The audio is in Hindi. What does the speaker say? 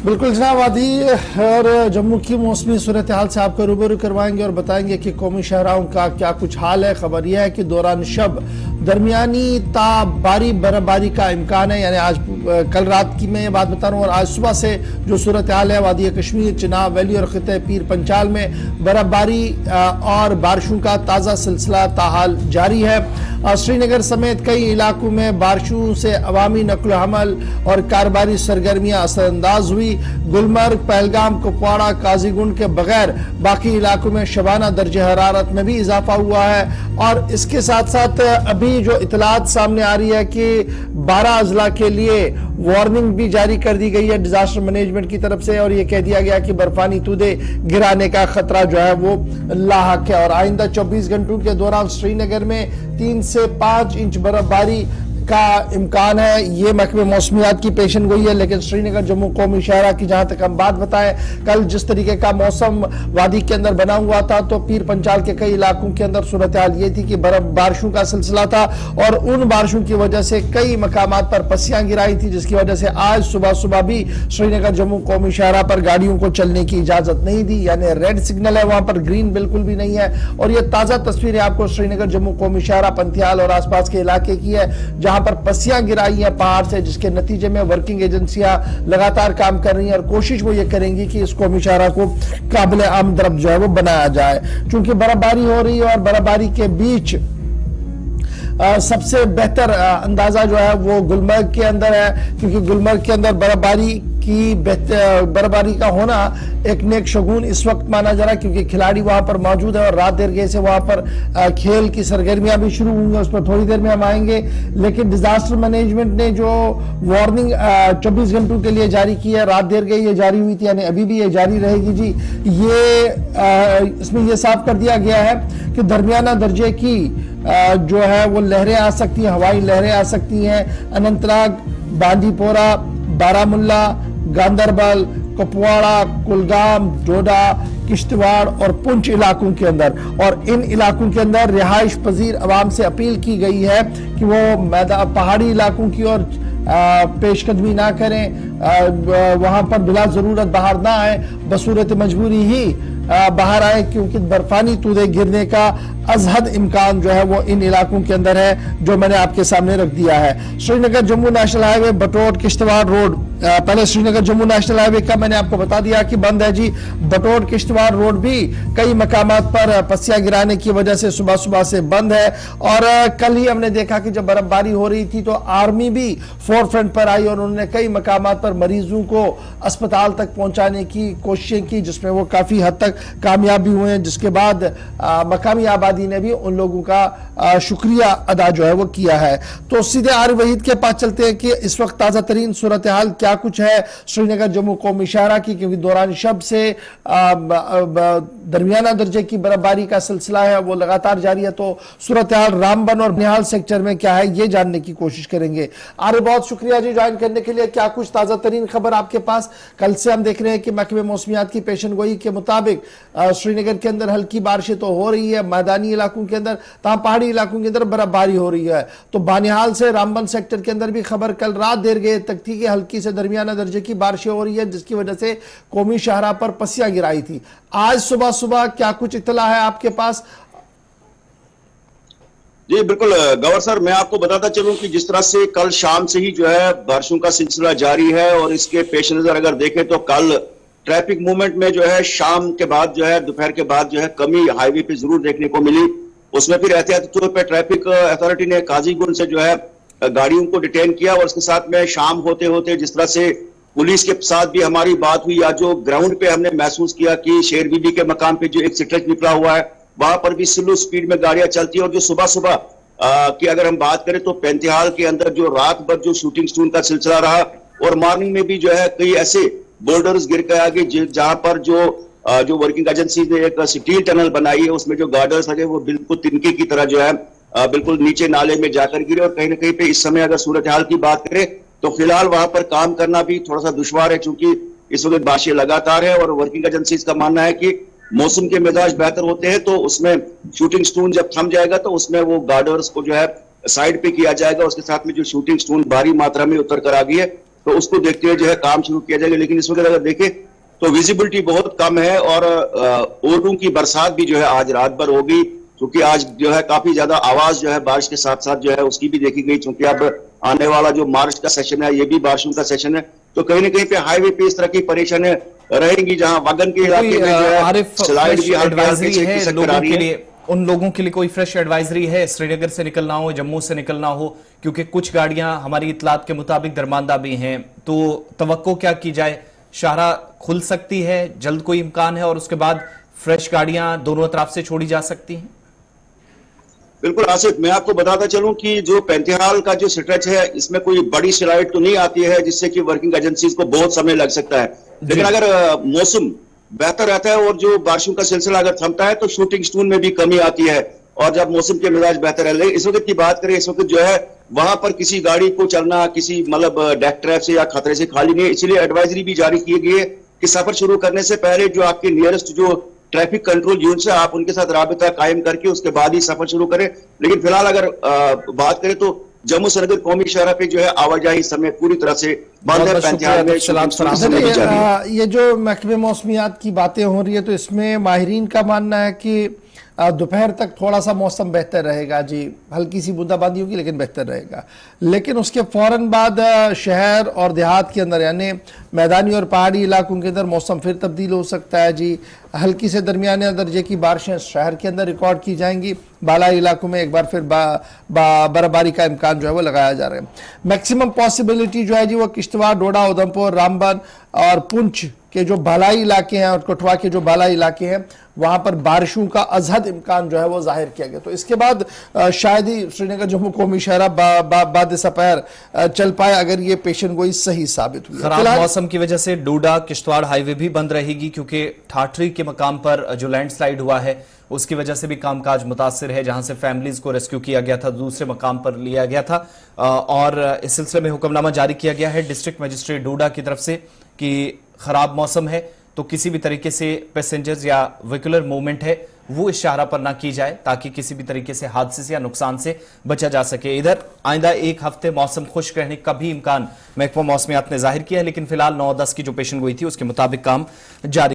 बिल्कुल जनाब, वादी और जम्मू की मौसमी सूरत हाल से आपको रूबरू करवाएंगे और बताएंगे कि कौमी शहराओं का क्या कुछ हाल है। खबर यह है कि दौरान शब दरमियानी ता भारी बर्फबारी का इम्कान है। यानी आज कल रात की मैं ये बात बता रहा हूँ और आज सुबह से जो सूरत हाल है वादी कश्मीर, चिनाब वैली और खिते पीर पंचाल में बर्फबारी और बारिशों का ताज़ा सिलसिला ताहाल जारी है। श्रीनगर समेत कई इलाकों में बारिशों से अवामी नकल हमल और कारोबारी सरगर्मियां असरअंदाज हुई। गुलमर्ग, पहलगाम, कुपवाड़ा, काजीगुंड के बगैर बाकी इलाकों में शबाना दर्जे हरारत में भी इजाफा हुआ है। और इसके साथ साथ अभी जो इतलात सामने आ रही है कि 12 अजला के लिए वार्निंग भी जारी कर दी गई है डिजास्टर मैनेजमेंट की तरफ से और यह कह दिया गया कि बर्फानी तूदे गिराने का खतरा जो है वो लाहक है। और आइंदा 24 घंटों के दौरान श्रीनगर में 3 से 5 इंच बर्फबारी का इम्कान है। ये महकमे मौसमियात की पेशन गोई है। लेकिन श्रीनगर जम्मू कौमी शहरा की जहां तक हम बात बताएं, कल जिस तरीके का मौसम वादी के अंदर बना हुआ था तो पीर पंचाल के कई इलाकों के अंदर सूरत हाल ये थी कि बारिशों का सिलसिला था और उन बारिशों की वजह से कई मकामात पर पस्सियां गिराई थी, जिसकी वजह से आज सुबह सुबह भी श्रीनगर जम्मू कौमी शहरा पर गाड़ियों को चलने की इजाजत नहीं दी। यानी रेड सिग्नल है, वहां पर ग्रीन बिल्कुल भी नहीं है। और ये ताजा तस्वीरें आपको श्रीनगर जम्मू कौमी शहरा, पंथियाल और आसपास के इलाके की है जहां पर पस्सियां गिराई हैं पहाड़ से, जिसके नतीजे में वर्किंग एजेंसियां लगातार काम कर रही हैं और कोशिश वो ये करेंगी कि इस कौमी शहरा को काबिल आमद जो है वो बनाया जाए। चूंकि बर्फबारी हो रही है और बर्फबारी के बीच सबसे बेहतर अंदाजा जो है वो गुलमर्ग के अंदर है, क्योंकि गुलमर्ग के अंदर बर्फबारी का होना एक नेक शगुन इस वक्त माना जा रहा है, क्योंकि खिलाड़ी वहां पर मौजूद है और रात देर गए से वहां पर खेल की सरगर्मियां भी शुरू होंगी, उस पर थोड़ी देर में हम आएंगे। लेकिन डिजास्टर मैनेजमेंट ने जो वार्निंग 24 घंटों के लिए जारी की है, रात देर गई ये जारी हुई थी, यानी अभी भी ये जारी रहेगी जी। ये इसमें यह साफ कर दिया गया है कि दरमियाना दर्जे की जो है वो लहरें आ सकती हैं, हवाई लहरें आ सकती हैं अनंतनाग, बांदीपोरा, बारामुल्ला, गांदरबल, कुपवाड़ा, कुलगाम, डोडा, किश्तवाड़ और पुंछ इलाकों के अंदर। और इन इलाकों के अंदर रिहाइश पजीर अवाम से अपील की गई है कि वो पहाड़ी इलाकों की ओर पेशकदमी ना करें, वहां पर बिला जरूरत बाहर ना आए, बसूरत मजबूरी ही बाहर आए, क्योंकि बर्फानी तूदे गिरने का अजहद इम्कान जो है वो इन इलाकों के अंदर है, जो मैंने आपके सामने रख दिया है। Srinagar Jammu national highway Batote Kishtwar road, पहले श्रीनगर जम्मू नेशनल हाईवे का मैंने आपको बता दिया कि बंद है जी। बटोट किश्तवाड़ रोड भी कई मकामात पर पस्सियां गिराने की वजह से सुबह सुबह से बंद है। और कल ही हमने देखा कि जब बर्फबारी हो रही थी तो आर्मी भी फोर फ्रंट पर आई और उन्होंने कई मकामात पर मरीजों को अस्पताल तक पहुंचाने की कोशिशें की, जिसमें वो काफी हद तक कामयाब भी हुए हैं, जिसके बाद मकामी आबादी ने भी उन लोगों का शुक्रिया अदा जो है वो किया है। तो सीधे आर वहीद के पास चलते हैं कि इस वक्त ताजा तरीन सूरत हाल क्या कुछ है श्रीनगर जम्मू कौमी शहरा की, क्योंकि दौरान शब से दरमियाना दर्जे की बर्फबारी का सिलसिला है वो लगातार जारी है। तो सूरत हाल रामबन और निहाल सेक्टर में क्या है ये जानने की कोशिश करेंगे। आरे बहुत शुक्रिया जी ज्वाइन करने के लिए। क्या कुछ ताजा तरीन खबर आपके पास? कल से हम देख रहे हैं कि महकमे मौसमियात की पेशन गोई के मुताबिक श्रीनगर के अंदर हल्की बारिशें तो हो रही है, मैदानी इलाकों के अंदर, तहाँ पहाड़ी इलाकों के अंदर बर्फबारी हो रही है। तो बानिहाल से रामबन सेक्टर के अंदर भी खबर कल रात देर गए तक थी कि हल्की से दरमियाना दर्जे की बारिशें हो रही है, जिसकी वजह से कौमी शहरा पर पस्सियां गिराई थी। आज सुबह सुबह क्या कुछ इत्तला है आपके पास? जी बिल्कुल गवर सर, मैं आपको बताता चलूं कि जिस तरह से कल शाम से ही जो है बारिशों का सिलसिला जारी है और इसके पेश नजर अगर देखें तो कल ट्रैफिक मूवमेंट में जो है शाम के बाद जो है दोपहर के बाद जो है कमी हाईवे पे जरूर देखने को मिली। उसमें फिर एहतियाती तौर पर ट्रैफिक अथॉरिटी ने काजीगुंड से जो है गाड़ियों को डिटेन किया और उसके साथ में शाम होते होते जिस तरह से पुलिस के साथ भी हमारी बात हुई या जो ग्राउंड पे हमने महसूस किया कि शेर बीबी के मकाम पे जो एक स्ट्रेच निकला हुआ है वहां पर भी स्लो स्पीड में गाड़ियां चलती है। और जो सुबह सुबह की अगर हम बात करें तो पैंतिहाल के अंदर जो रात भर जो शूटिंग स्टून का सिलसिला रहा और मॉर्निंग में भी जो है कई ऐसे बोल्डर्स गिर के आगे जहां पर जो वर्किंग एजेंसी ने एक स्टील टनल बनाई है उसमें जो गार्डर्स लगे वो बिल्कुल तिनके की तरह जो है बिल्कुल नीचे नाले में जाकर गिरे। और कहीं ना कहीं पे इस समय अगर सूरत हाल की बात करें तो फिलहाल वहां पर काम करना भी थोड़ा सा दुश्वार है, क्योंकि इस वक्त बारिशें लगातार है और वर्किंग एजेंसी का मानना है कि मौसम के मिजाज बेहतर होते हैं तो उसमें शूटिंग स्टोन जब थम जाएगा तो उसमें वो गार्डर्स को जो है साइड पे किया जाएगा। उसके साथ में जो शूटिंग स्टोन भारी मात्रा में उतर कर आ गई है तो उसको देखते हुए जो है काम शुरू किया जाएगा। लेकिन इस वक्त अगर देखें तो विजिबिलिटी बहुत कम है और ओलों की बरसात भी जो है आज रात भर होगी, क्योंकि आज जो है काफी ज्यादा आवाज जो है बारिश के साथ साथ जो है उसकी भी देखी गई, क्योंकि अब आने वाला जो मार्च का सेशन है ये भी बारिशों का सेशन है। तो कहीं ना कहीं पे हाईवे पे इस तरह की परेशानियां रहेंगी, जहां वगन के इलाके में जो है स्लाइड भी एडवाइजरी है लोगों के लिए, उन लोगों के लिए कोई फ्रेश एडवाइजरी है श्रीनगर से निकलना हो, जम्मू से निकलना हो, क्योंकि कुछ गाड़ियां हमारी इतलात के मुताबिक दरमांदा भी हैं, तो तवक्को क्या की जाए? शाहरा खुल सकती है, जल्द कोई इम्कान है और उसके बाद फ्रेश गाड़ियां दोनों तरफ से छोड़ी जा सकती हैं? बिल्कुल आसिफ, मैं आपको बताता चलूं कि जो पैंतीहाल का जो स्ट्रेच है इसमें कोई बड़ी स्लाइड तो नहीं आती है जिससे कि वर्किंग एजेंसीज को बहुत समय लग सकता है। लेकिन अगर मौसम बेहतर रहता है और जो बारिशों का सिलसिला अगर थमता है तो शूटिंग स्टोन में भी कमी आती है, और जब मौसम के मिजाज बेहतर है। लेकिन इस वक्त की बात करें, इस वक्त जो है वहां पर किसी गाड़ी को चलना किसी मतलब डेथ ट्रैप से या खतरे से खाली नहीं है, इसलिए एडवाइजरी भी जारी की गई है कि सफर शुरू करने से पहले जो आपके नियरेस्ट जो ट्रैफिक कंट्रोल यूनिट है आप उनके साथ राबता कायम करके उसके बाद ही सफर शुरू करें। लेकिन फिलहाल अगर बात करें तो जम्मू श्रीनगर कौमी शहरा पे जो है आवाजाही समय पूरी तरह से बंद है। पैंतीहाल में ये जो महकमे मौसमियात की बातें हो रही है तो इसमें माहिरीन का मानना है कि दोपहर तक थोड़ा सा मौसम बेहतर रहेगा जी, हल्की सी बूंदाबांदी होगी लेकिन बेहतर रहेगा। लेकिन उसके फौरन बाद शहर और देहात के अंदर यानी मैदानी और पहाड़ी इलाकों के अंदर मौसम फिर तब्दील हो सकता है जी। हल्की से दरमियाने दर्जे की बारिशें शहर के अंदर रिकॉर्ड की जाएंगी, बालाई इलाकों में एक बार फिर बर्फबारी का इम्कान जो है वो लगाया जा रहा है। मैक्सिमम पॉसिबिलिटी जो है जी वो किश्तवाड़, डोडा, उधमपुर, रामबन और पुंछ के जो बालाई इलाके हैं और कठुआ के जो बालाई इलाके हैं वहां पर बारिशों का अजहद इम्कान जो है वो जाहिर किया गया। तो इसके बाद शायद ही श्रीनगर जम्मू कौमी शहरा बाद सपहर चल पाए अगर ये पेशन गोई सही साबित हुई। खराब मौसम की वजह से डोडा किश्तवाड़ हाईवे भी बंद रहेगी, क्योंकि ठाठरी के मकाम पर जो लैंडस्लाइड हुआ है उसकी वजह से भी कामकाज मुतासिर है, जहां से फैमिलीज को रेस्क्यू किया गया था, दूसरे मकाम पर लिया गया था। और इस सिलसिले में हुक्मनामा जारी किया गया है डिस्ट्रिक्ट मजिस्ट्रेट डोडा की तरफ से कि खराब मौसम है तो किसी भी तरीके से पैसेंजर्स या व्हीकुलर मूवमेंट है वो इस शाहरा पर ना की जाए, ताकि किसी भी तरीके से हादसे से या नुकसान से बचा जा सके। इधर आइंदा एक हफ्ते मौसम खुश्क रहने का भी इम्कान महकमा मौसमियात ने जाहिर किया है, लेकिन फिलहाल 9-10 की जो पेशन गोई थी उसके मुताबिक काम जारी